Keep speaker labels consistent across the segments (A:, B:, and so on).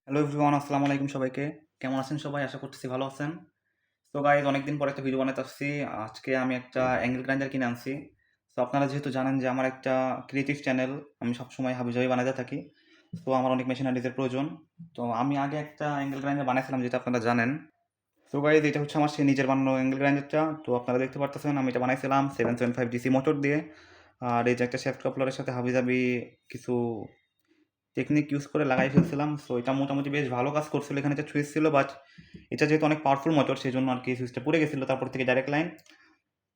A: Hello everyone, আসসালামু আলাইকুম সবাইকে। কেমন আছেন সবাই? আশা করতেছি ভালো আছেন। তো গাইজ, অনেকদিন পর একটা ভিডিও বানাতে আসছি। আজকে আমি একটা অ্যাঙ্গেল গ্রাইন্ডার কিনে আনছি। তো আপনারা যেহেতু জানেন যে আমার একটা ক্রিয়েটিভ চ্যানেল, আমি সবসময় হাবিজাবি বানাতে থাকি। তো আমার অনেক মেশিনারিজের প্রয়োজন। তো আমি আগে একটা অ্যাঙ্গেল গ্রাইন্ডার বানাইছিলাম, যেটা আপনারা জানেন। তো গাইজ, এটা হচ্ছে আমার সেই নিজের বানানো অ্যাঙ্গেল গ্রাইন্ডারটা। তো আপনারা দেখতে পারতেছেন আমি এটা বানাইছিলাম 775 ডিসি মোটর দিয়ে। আর এই যে একটা শ্যাফট কাপলারের সাথে হাবিজাবি কিছু টেকনিক ইউজ করে লাগাই ফেলছিলাম। সো এটা মোটামুটি বেশ ভালো কাজ করছিল। এখানে একটা সুইচ ছিল, বাট এটা যেহেতু অনেক পাওয়ারফুল মোটর, সেই জন্য আর কি সুইচটা পুড়ে গেছিলো। তারপর থেকে ডাইরেক্ট লাইন।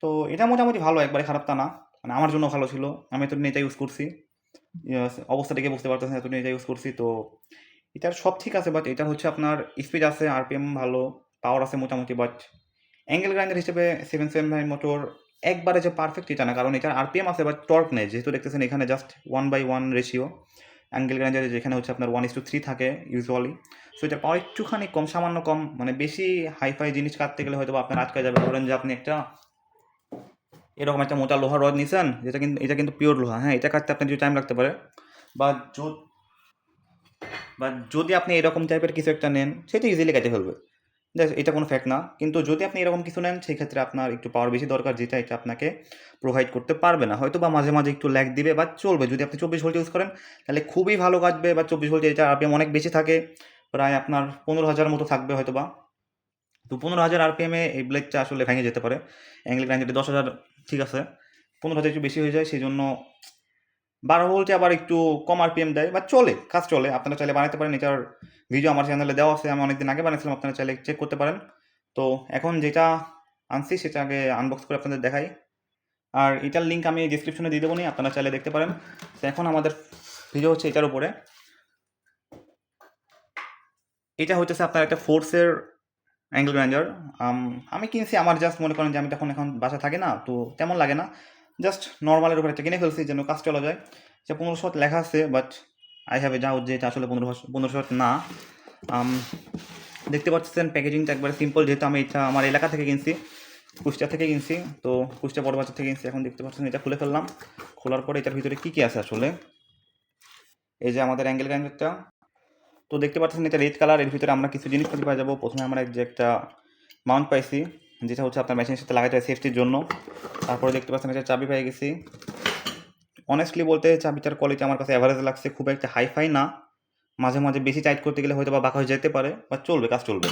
A: তো এটা মোটামুটি ভালো, একবারে খারাপ তা না। মানে আমার জন্য ভালো ছিল। আমি এতদিন এটা ইউজ করছি। অবস্থা থেকে বুঝতে পারতেছেন এতদিন এটা ইউজ করছি। তো এটার সব ঠিক আছে, বাট এটা হচ্ছে আপনার স্পিড আছে, আরপিএম ভালো, পাওয়ার আছে মোটামুটি। বাট অ্যাঙ্গেল গ্রাইন্ডার হিসেবে 775 মোটর একবারে যে পারফেক্ট এটা না, কারণ এটার আরপিএম আছে বাট টর্ক নেই। যেহেতু দেখতেছেন এখানে জাস্ট 1/1 রেশিও। অ্যাঙ্গেল গ্রাইন্ডারে যেখানে হচ্ছে আপনার 1:3 থাকে ইউজুয়ালি। সো এটা পাওয়ার একটুখানি কম, সামান্য কম। মানে বেশি হাইফাই জিনিস কাটতে গেলে হয়তো আপনার আটকা যাবে। ধরেন যে আপনি একটা এরকম একটা মোটা লোহার রড নিছেন, এটা কিন্তু পিওর লোহা, হ্যাঁ, এটা কাটতে আপনার কিছু টাইম লাগতে পারে। বা বা যদি আপনি এরকম টাইপের কিছু একটা নেন, সেটা ইজিলি কেটে ফেলবে। এটা কোনো ফ্যাক্ট না, কিন্তু যদি আপনি এরকম কিছু নেন, সেই ক্ষেত্রে আপনার একটু পাওয়ার বেশি দরকার, যেটা এটা আপনাকে প্রোভাইড করতে পারবে না। হয়তো বা মাঝে মাঝে একটু ল্যাগ দিবে, বা চলবে। যদি আপনি 24 ভোল্ট ইউজ করেন, তাহলে খুবই ভালো কাটবে। বা 24 ভোল্টে এটা আরপিএম অনেক বেশি থাকে, প্রায় আপনার 15,000 মতো থাকবে হয়তো বা। তো 15,000 আরপিএমে এই ব্লেডটা আসলে ভেঙে যেতে পারে। অ্যাঙ্গেল গ্রাইন্ডারে 10,000 ঠিক আছে, 15,000 একটু বেশি হয়ে যায়। সেই জন্য 12 ভোল্টে আবার একটু কম আরপিএম দেয়, বা চলে, কাজ চলে। আপনারা চাইলে বানাতে পারেন। এটার ভিডিও আমার চ্যানেলে দেওয়া আছে, আমি অনেকদিন আগে বানিয়েছিলাম, আপনারা চাইলে চেক করতে পারেন। তো এখন যেটা আনছি সেটা আগে আনবক্স করে আপনাদের দেখাই। আর এটার লিঙ্ক আমি ডিসক্রিপশনে দিয়ে দেবো নি, আপনারা চাইলে দেখতে পারেন। তো এখন আমাদের ভিডিও হচ্ছে এটার উপরে। এটা হইতেছে আপনার একটা ফোর্সের অ্যাঙ্গেল গ্রাইন্ডার। আমি কিনছি, আমার জাস্ট মনে করেন যে আমি তখন এখন বাসা থাকি না, তো তেমন লাগে না। জাস্ট নর্মালের উপরে একটা কিনে ফেলছি যেন কাজ চলা যায়। সে 1500 লেখা আছে, but I have a doubt যে এটা আসলে 1500 না। আম, দেখতে পাচ্ছেন প্যাকেজিংটা একবারে সিম্পল। যেহেতু আমি এটা আমার এলাকা থেকে কিনছি, কুষ্টিয়া থেকে কিনছি। তো কুষ্টিয়া বড় বাজার থেকে কিনছি। এখন দেখতে পাচ্ছেন এটা খুলে ফেললাম। খোলার পরে এটার ভিতরে কী কী আছে আসলে। এই যে আমাদের অ্যাঙ্গেল গ্রাইন্ডারটা, তো দেখতে পাচ্ছেন এটা রেড কালার। এর ভিতরে আমরা কিছু জিনিসপাতি পাই যাবো। প্রথমে আমরা যে একটা মাউন্ট পাইছি, যেটা হচ্ছে আপনার মেশিনের সাথে লাগাতে হয় সেফটির জন্য। তারপরে দেখতে পাচ্ছেন এটা চাবি পেয়ে গেছি। অনেস্টলি বলতে চাবিটার কোয়ালিটি আমার কাছে অ্যাভারেজ লাগছে, খুব একটা হাইফাই না। মাঝে মাঝে বেশি টাইট করতে গেলে হয়তো বা বাঁকা হয়ে যেতে পারে, বা চলবে, কাজ চলবে।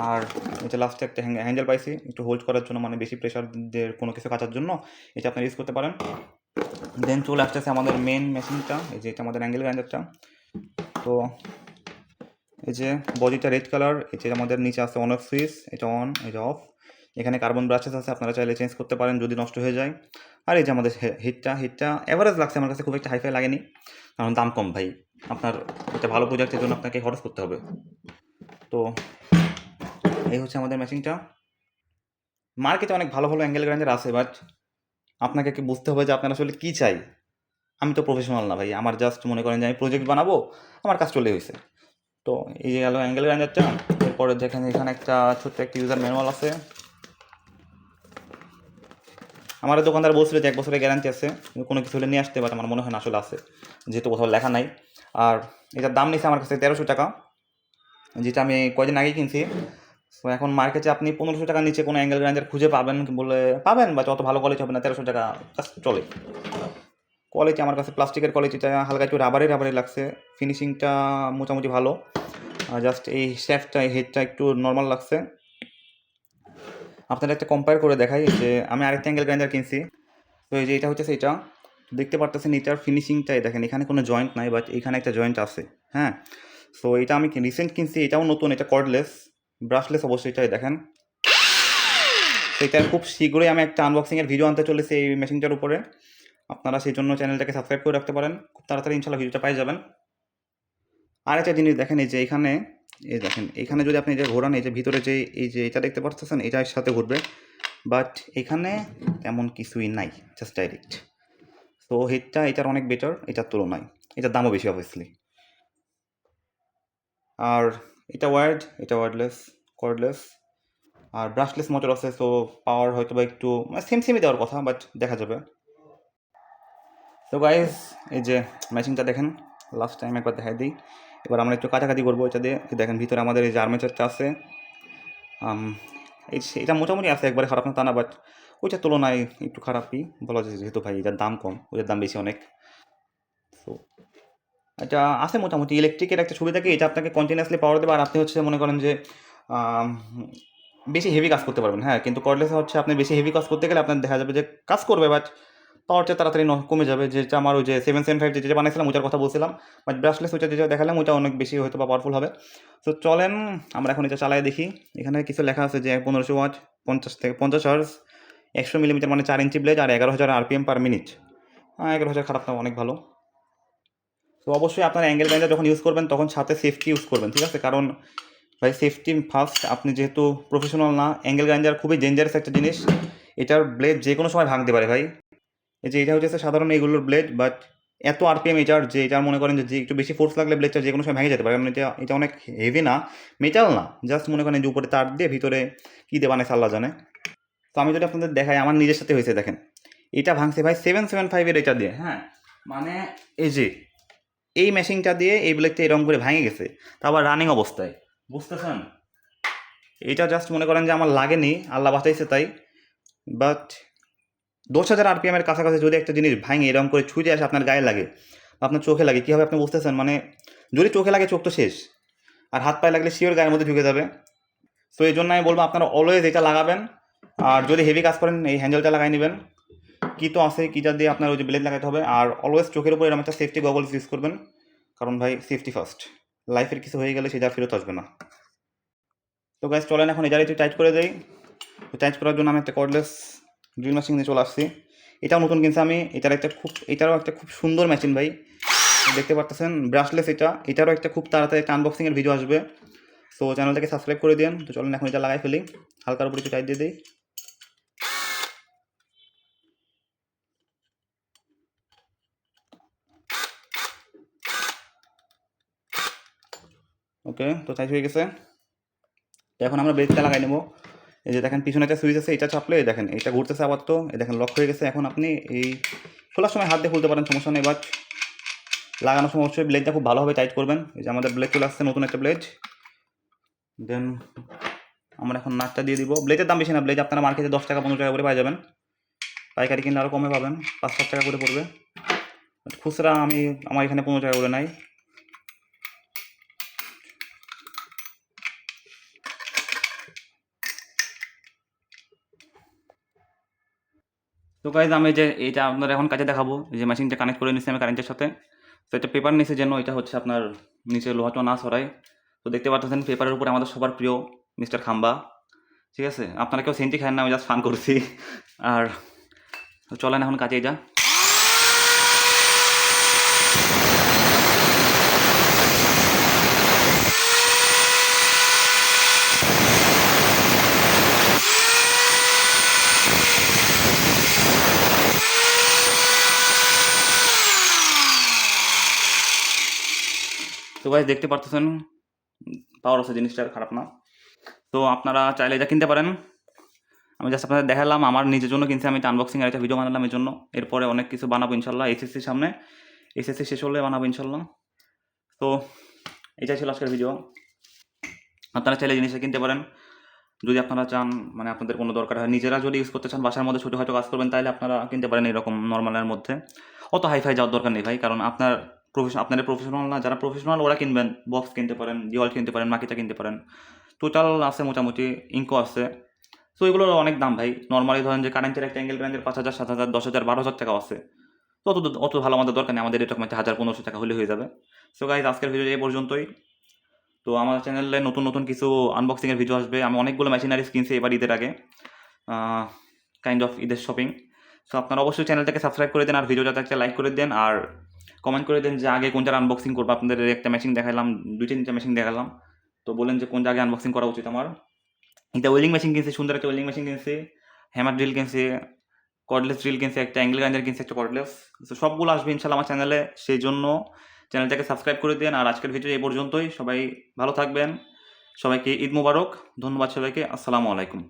A: আর এটা লাস্টে একটা হ্যান্ডেল পাইছি একটু হোল্ড করার জন্য, মানে বেশি প্রেশার দিয়ে কোনো কিছু কাটার জন্য এটা আপনার ইউজ করতে পারেন। দেন চলে আসতেছে আমাদের মেন মেশিনটা, এই যে এটা আমাদের অ্যাঙ্গেল গ্রাইন্ডারটা। তো এই যে বডিটা রেড কালার, এই যে আমাদের নিচে আছে অন অফ সুইচ, এটা অন, এটা অফ। এখানে কার্বন ব্রাশেস আছে, আপনারা চাইলে চেঞ্জ করতে পারেন যদি নষ্ট হয়ে যায়। আর এই যে আমাদের হিটটা অ্যাভারেজ লাগছে আমার কাছে, খুব একটা হাইফাই লাগেনি, কারণ দাম কম ভাই। আপনার একটা ভালো প্রোডাক্টের জন্য আপনাকে খরচ করতে হবে। তো এই হচ্ছে আমাদের মেশিনটা। মার্কেটে অনেক ভালো ভালো অ্যাঙ্গেল গ্রাইন্ডার আছে, বাট আপনাকে কি বুঝতে হবে যে আপনার আসলে কী চাই। আমি তো প্রফেশনাল না ভাই, আমার জাস্ট মনে করেন যে আমি প্রজেক্ট বানাবো, আমার কাজ চলে হয়েছে। তো এই যে গেল অ্যাঙ্গেল গ্রাইন্ডারটা। এরপরে দেখেন এখানে একটা ছোট্ট একটা ইউজার ম্যানুয়াল আছে। আমার দোকানদার বলছিল যে 1 বছরের গ্যারান্টি আছে কোনো কিছু হলে নিয়ে আসতে, বাট আমার মনে হয় না আসলে আছে, যেহেতু কোথাও লেখা নাই। আর এটার দাম নিয়েছে আমার কাছে 1300 টাকা, যেটা আমি কয়দিন আগে কিনছি। তো এখন মার্কেটে আপনি 1500 টাকার নিচে কোনো অ্যাঙ্গেল গ্রাইন্ডার খুঁজে পাবেন বলে পাবেন, বাট অত ভালো কোয়ালিটি হবে না। 1300 টাকা জাস্ট চলে। কোয়ালিটি আমার কাছে প্লাস্টিকের কোয়ালিটিটা হালকা একটু রাবারি রাবারি লাগছে। ফিনিশিংটা মোটামুটি ভালো। জাস্ট এই শ্যাফটটা, এই হেডটা একটু নর্মাল লাগছে। আপনাদের একটা কম্পেয়ার করে দেখাই যে আমি আরেকটা অ্যাঙ্গেল গ্রাইন্ডার কিনছি। তো এই যে এটা হচ্ছে এটা, দেখতে পারতেছেন এটার ফিনিশিংটাই দেখেন। এখানে কোনো জয়েন্ট নাই, বাট এখানে একটা জয়েন্ট আছে, হ্যাঁ। সো এটা আমি রিসেন্ট কিনছি, এটাও নতুন, এটা কর্ডলেস, ব্রাশলেস অবশ্যই, এটাই দেখেন। তো এটা খুব শীঘ্রই আমি একটা আনবক্সিংয়ের ভিডিও আনতে চলেছি এই মেশিনটার উপরে। আপনারা সেই জন্য চ্যানেলটাকে সাবস্ক্রাইব করে রাখতে পারেন, খুব তাড়াতাড়ি ইনশাল্লাহ ভিডিওটা পাই যাবেন। আর একটা জিনিস দেখেন, এই যে এখানে, এই দেখেন এখানে যদি আপনি যে ঘোরান, এই যে ভিতরে যে এই যে এটা দেখতে পাচ্ছেন, এটার সাথে ঘুরবে, বাট এখানে তেমন কিছুই নাই, জাস্ট ডাইরেক্ট। তো হেডটা এটার অনেক বেটার এটার তুলনায়, এটার দামও বেশি অবভিয়াসলি। আর এটা ওয়ার্ড, এটা ওয়ার্ডলেস, কর্ডলেস। আর ব্রাশলেস মোটর আছে, সো পাওয়ার হয়তো বা একটু সেম সেমই দেওয়ার কথা, বাট দেখা যাবে। তো গাইজ, এই যে মেশিনটা দেখেন, লাস্ট টাইম একবার দেখাই দিই। এবার আমরা একটু কাছাকাছি করবো এটা দিয়ে। দেখেন ভিতরে আমাদের এই যে আর্মেচারটা আছে, এটা মোটামুটি আছে, একবারে খারাপ না তা না, বাট ওইটার তুলনায় একটু খারাপই বলা যায়, যেহেতু ভাই এটার দাম কম, ওইটার দাম বেশি অনেক। সো এটা আছে মোটামুটি। ইলেকট্রিকের একটা সুবিধা কি, এটা আপনাকে কন্টিনিউয়াসলি পাওয়ার দেবে, আর আপনি হচ্ছে মনে করেন যে আম, বেশি হেভি কাজ করতে পারবেন। হ্যাঁ, কিন্তু কর্ডলেসে হচ্ছে আপনি বেশি হেভি কাজ করতে গেলে আপনার দেখা যাবে যে কাজ করবে, বাট পাওয়ারটা তাড়াতাড়ি কমে যাবে। যেটা আমার ওই যে 775 যেটা বানাইছিলাম ওইটার কথা বলছিলাম, বাট ব্রাশলেস ওইটা যেটা দেখালাম ওইটা অনেক বেশি হয়তো বা পাওয়ারফুল হবে। তো চলেন আমরা এখন এটা চালাই দেখি। এখানে কিছু লেখা আছে যে 1500 ওয়াট, 50 থেকে 50 হার্জ, 100 মিলিমিটার মানে 4 ইঞ্চি ব্লেড, আর 11,000 RPM পার মিনিট। 11,000 খারাপ না, অনেক ভালো। তো অবশ্যই আপনার অ্যাঙ্গেল গ্রাইন্ডার যখন ইউজ করবেন তখন সাথে সেফটি ইউজ করবেন, ঠিক আছে? কারণ ভাই সেফটি ফার্স্ট। আপনি যেহেতু প্রফেশনাল না, অ্যাঙ্গেল গ্রাইন্ডার খুবই ডেঞ্জারাস একটা জিনিস। এটার ব্লেড যে কোনো সময় ভাঙতে পারে ভাই। এই যে এটা হচ্ছে সাধারণ এইগুলোর ব্লেড, বাট এত RPM এটার, যে এটার মনে করেন যে একটু বেশি ফোর্স লাগলে ব্লেডটা যে কোনো সময় ভেঙে যেতে পারে। কারণ এটা অনেক হেভি না, মেটাল না, জাস্ট মনে করেন যে উপরে তার দিয়ে ভিতরে কী দিয়ে বানায় আল্লাহ জানে। তো আমি যদি আপনাদের দেখাই, আমার নিজের সাথে হয়েছে, দেখেন এটা ভাঙছে ভাই 775-এর এটা দিয়ে। হ্যাঁ, মানে এই যে এই মেশিনটা দিয়ে এই ব্লেডটা এরকম করে ভেঙে গেছে, তা আবার রানিং অবস্থায়, বুঝতেছেন? এটা জাস্ট মনে করেন যে আমার লাগেনি, আল্লাহ বাঁচাইছে তাই। বাট 10,000 RPM-এর কাছাকাছি যদি একটা জিনিস ভাঙে এরকম করে ছুঁয়ে আসে আপনার গায়ে লাগে, আপনার চোখে লাগে, কী হবে আপনি বুঝতেছেন? মানে যদি চোখে লাগে চোখ তো শেষ, আর হাত পায়ে লাগলে শিওর গায়ের মধ্যে ঢুকে যাবে। সো এই জন্য আমি বলবো আপনারা অলওয়েজ এটা লাগাবেন। আর যদি হেভি কাজ করেন এই হ্যান্ডেলটা লাগাই নেবেন, কি তো আছে কিটা দিয়ে আপনার ওই যে ব্লেড লাগাতে হবে। আর অলওয়েজ চোখের উপর এরকম একটা সেফটি গগলস ইউজ করবেন, কারণ ভাই সেফটি ফার্স্ট। লাইফের কিছু হয়ে গেলে সেটা আর ফেরত আসবে না। তো গাইজ চলেন এখন এটার একটু টাইট করে দেই। তো টাইট করার জন্য আমি একটা কর্ডলেস ড্রিল মেশিন নিয়ে চলে আসছি। এটাও নতুন কিনছি আমি। এটারও একটা খুব সুন্দর মেশিন ভাই, দেখতে পারতেছেন, ব্রাশলেস। এটারও একটা খুব তাড়াতাড়ি একটা আনবক্সিংয়ের ভিডিও আসবে। সো চ্যানেলটাকে সাবস্ক্রাইব করে দিন। তো চলেন এখন এটা লাগাই ফেলি, হালকার উপর একটু টাইট দিয়ে দিই। ওকে, তো টাইট হয়ে গেছে। এখন আমরা ব্রেকটা লাগাই নেবো। এই যে দেখেন পিছনে একটা সুইচ আছে, এটা চাপলে দেখেন এটা ঘুরতেছে আবার। তো এই দেখেন লক হয়ে গেছে। এখন আপনি এই খোলার সময় হাত দিয়ে খুলতে পারেন, সমস্যা নেই, বাট লাগানোর সময় অবশ্যই ব্লেডটা খুব ভালোভাবে টাইট করবেন। এই যে আমাদের ব্লেড চলে আসছে, নতুন একটা ব্লেড। দেন আমরা এখন নাটটা দিয়ে দিব। ব্লেডের দাম বেশি না, ব্লেড আপনারা মার্কেটে 10 টাকা 15 টাকা করে পাই যাবেন, পাইকারি কিনলে আরও কমে পাবেন, 5-7 টাকা করে পড়বে। খুচরা আমার এখানে 15 টাকা করে নাই। তো গাইজ আমি যে এইটা আপনার এখন কাজে দেখাবো, যে মেশিনটা কানেক্ট করে নিচ্ছি আমি কারেন্টের সাথে। তো এটা পেপার নিচে যেন এটা হচ্ছে আপনার নিচে লোহাটা না সরাই। তো দেখতে পাচ্ছেন পেপারের উপরে আমাদের সবার প্রিয় মিস্টার খাম্বা, ঠিক আছে? আপনারা কেউ সেন্টি খান না, আমি জাস্ট ফান করছি। আর চলেন এখন কাজে যা। তো গাইজ দেখতে পারতেছেন পাওয়ার আছে জিনিসটার, খারাপ না। তো আপনারা চাইলে এটা কিনতে পারেন। আমি জাস্ট আপনাদের দেখালাম, আমার নিজের জন্য কিনছি আমি, এটা আনবক্সিং আর একটা ভিডিও বানালাম এর জন্য। এরপরে অনেক কিছু বানাবো ইনশাল্লাহ, এসএসসির সামনে, এসএসসি শেষ হলে বানাবো ইনশাল্লাহ। তো এটাই ছিল আজকের ভিডিও। আপনারা চাইলে জিনিসটা কিনতে পারেন যদি আপনারা চান, মানে আপনাদের কোনো দরকার হয়, নিজেরা যদি ইউজ করতে চান, বাসার মধ্যে ছোটো হয়তো কাজ করবেন, তাহলে আপনারা কিনতে পারেন এরকম নর্মালের মধ্যে। অত হাইফাই যাওয়ার দরকার নেই ভাই, কারণ আপনাদের প্রফেশনাল না, যারা প্রফেশনাল ওরা কিনবেন, বক্স কিনতে পারেন, ডিওয়াল কিনতে পারেন, মাকিটা কিনতে পারেন, টোটাল আছে মোটামুটি, ইনকো আছে। তো এগুলোর অনেক দাম ভাই। নর্মালি ধরেন যে কারেন্টের একটা অ্যাঙ্গেল গ্রাইন্ডার 5,000, 7,000, 10,000, 12,000 টাকা আছে। তো অত ভালো আমাদের দরকার নেই, আমাদের এরকম একটা 1,000-1,500 টাকা হলে হয়ে যাবে। সো গাইজ আজকের ভিডিও এই পর্যন্তই। তো আমার চ্যানেলে নতুন নতুন কিছু আনবক্সিংয়ের ভিডিও আসবে। আমি অনেকগুলো মেশিনারিজ কিনছি এবার ঈদের আগে, কাইন্ড অফ ঈদের শপিং। সো আপনারা অবশ্যই চ্যানেলটাকে সাবস্ক্রাইব করে দেন, আর ভিডিওটাতে একটা লাইক করে দেন, আর কমেন্ট করে দেন যে আগে কোনটার আনবক্সিং করবো। আপনাদের একটা মেশিন দেখালাম, 2-3টা মেশিন দেখালাম, তো বলেন যে কোন জায়গায় আনবক্সিং করা উচিত আমার। একটা ওয়েল্ডিং মেশিন কিনছি, সুন্দর একটা ওয়েল্ডিং মেশিন কিনছি, হ্যামার ড্রিল কিনছি, কর্ডলেস ড্রিল কিনছি, একটা অ্যাঙ্গেল গ্রাইন্ডার কিনছি, একটা কর্ডলেস। তো সবগুলো আসবে ইনশাল্লাহ আমার চ্যানেলে, সেই জন্য চ্যানেলটাকে সাবস্ক্রাইব করে দেন। আর আজকের ভিডিও এই পর্যন্তই। সবাই ভালো থাকবেন, সবাইকে ঈদ মোবারক, ধন্যবাদ সবাইকে, আসসালামু আলাইকুম।